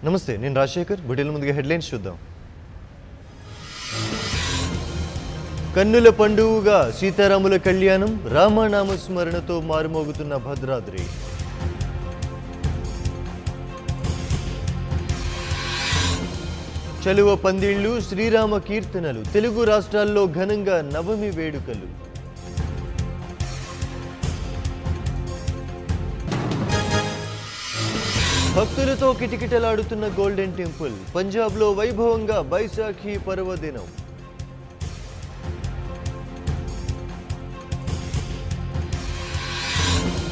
నమస్తే, నేను రాజశేఖర్. బుటెల ముందుగా హెడ్లైన్స్ చూద్దాం. కన్నుల పండుగగా సీతారాముల కళ్యాణం, రామనామ స్మరణతో మారుమోగుతున్న భద్రాద్రి. చలువ పందిళ్లు, శ్రీరామ కీర్తనలు, తెలుగు రాష్ట్రాల్లో ఘనంగా నవమి వేడుకలు. భక్తులతో కిటకిటలాడుతున్న గోల్డెన్ టెంపుల్, పంజాబ్లో వైభవంగా బైశాఖి పర్వదినం.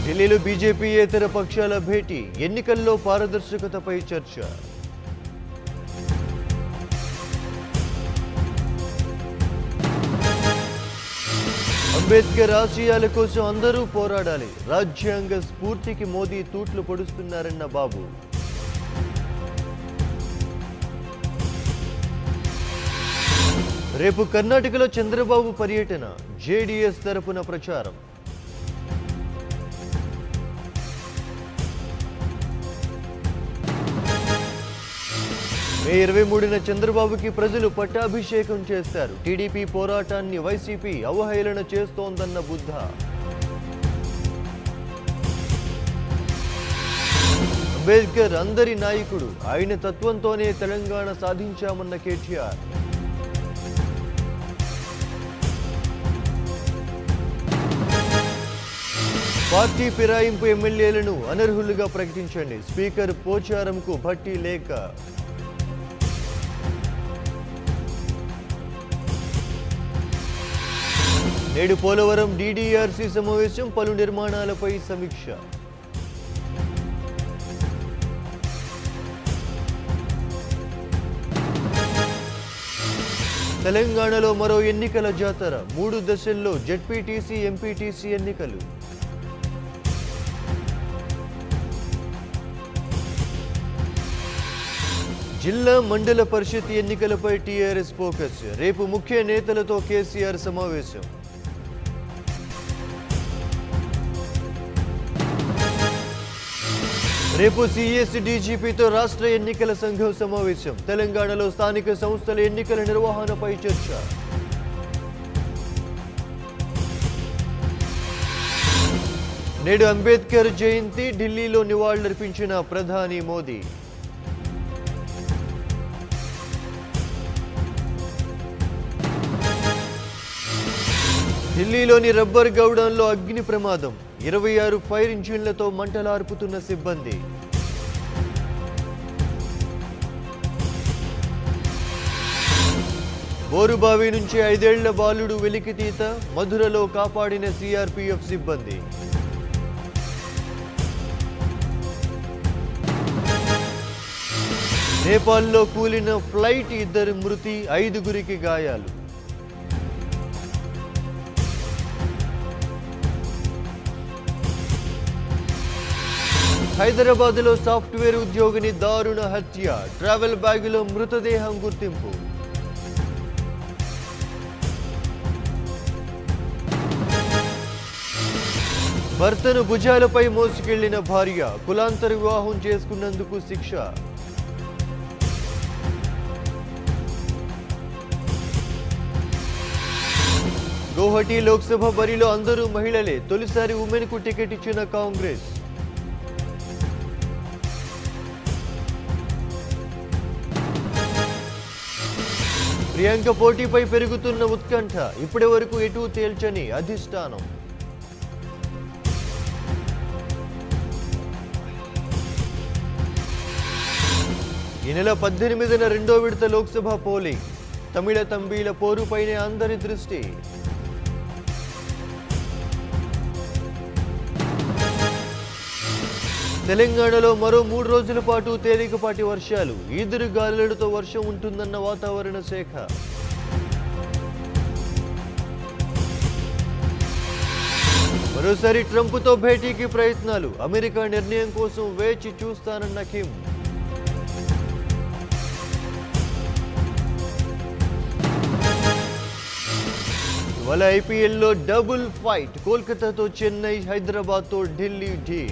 ఢిల్లీలో బీజేపీయేతర పక్షాల భేటీ, ఎన్నికల్లో పారదర్శకతపై చర్చ. అంబేద్కర్ ఆశయాల కోసం అందరూ పోరాడాలి, రాజ్యాంగ స్ఫూర్తికి మోదీ తూట్లు పొడుస్తున్నారన్న బాబు. రేపు కర్ణాటకలో చంద్రబాబు పర్యటన, జేడీఎస్ తరపున ప్రచారం. మే 23న చంద్రబాబుకి ప్రజలు పట్టాభిషేకం చేస్తారు. టీడీపీ పోరాటాన్ని వైసీపీ అవహేళన చేస్తోందన్న బుద్ధ. అంబేద్కర్ అందరి నాయకుడు, ఆయన తత్వంతోనే తెలంగాణ సాధించామన్న కేటీఆర్. పార్టీ ఫిరాయింపు ఎమ్మెల్యేలను అనర్హులుగా ప్రకటించండి, స్పీకర్ పోచారంకు భట్టి లేఖ. నేడు పోలవరం డీడీఆర్సీ సమావేశం, పలు నిర్మాణాలపై సమీక్ష. తెలంగాణలో మరో ఎన్నికల జాతర, 3 దశల్లో జెడ్పీటీసీ, ఎంపీటీసీ ఎన్నికలు. జిల్లా మండల పరిషత్ ఎన్నికలపై టీఆర్ఎస్ ఫోకస్, రేపు ముఖ్య నేతలతో కేసీఆర్ సమావేశం. రేపు సీఎస్ డీజీపీతో రాష్ట్ర ఎన్నికల సంఘం సమావేశం, తెలంగాణలో స్థానిక సంస్థల ఎన్నికల నిర్వహణపై చర్చ. నేడు అంబేద్కర్ జయంతి, ఢిల్లీలో నివాళులర్పించిన ప్రధాని మోదీ. ఢిల్లీలోని రబ్బర్ గౌడంలో అగ్ని ప్రమాదం, 26 ఫైర్ ఇంజిన్లతో మంటలార్పుతున్న సిబ్బంది. బోరుబావి నుంచి 5 ఏళ్ల బాలుడు వెలికితీత, మధురలో కాపాడిన సీఆర్పీఎఫ్ సిబ్బంది. నేపాల్లో కూలిన ఫ్లైట్, 2 మృతి, 5గురికి గాయాలు. హైదరాబాద్లో సాఫ్ట్వేర్ ఉద్యోగిని దారుణ హత్య, ట్రావెల్ బ్యాగులో మృతదేహం గుర్తింపు. భర్తను భుజాలపై మోసుకెళ్లిన భార్య, కులాంతర వివాహం చేసుకున్నందుకు శిక్ష. గౌహటి లోక్సభ బరిలో అందరూ మహిళలే, తొలిసారి ఉమెన్ కు టికెట్ ఇచ్చిన కాంగ్రెస్. ప్రియాంక పోటీపై పెరుగుతున్న ఉత్కంఠ, ఇప్పటి వరకు ఎటూ తేల్చని అధిష్టానం. ఈ నెల 18న 2వ విడత లోక్సభ పోలింగ్, తమిళ తంబీల పోరుపైనే అందరి దృష్టి. తెలంగాణలో మరో 3 రోజుల పాటు తేలికపాటి వర్షాలు, ఈదురు గాలులతో వర్షం ఉంటుందన్న వాతావరణ శాఖ. మరోసారి ట్రంప్తో భేటీకి ప్రయత్నాలు, అమెరికా నిర్ణయం కోసం వేచి చూస్తానన్న కిమ్. ఇవాళ ఐపీఎల్లో డబుల్ ఫైట్, కోల్కతాతో చెన్నై, హైదరాబాద్తో ఢిల్లీ ఢీ.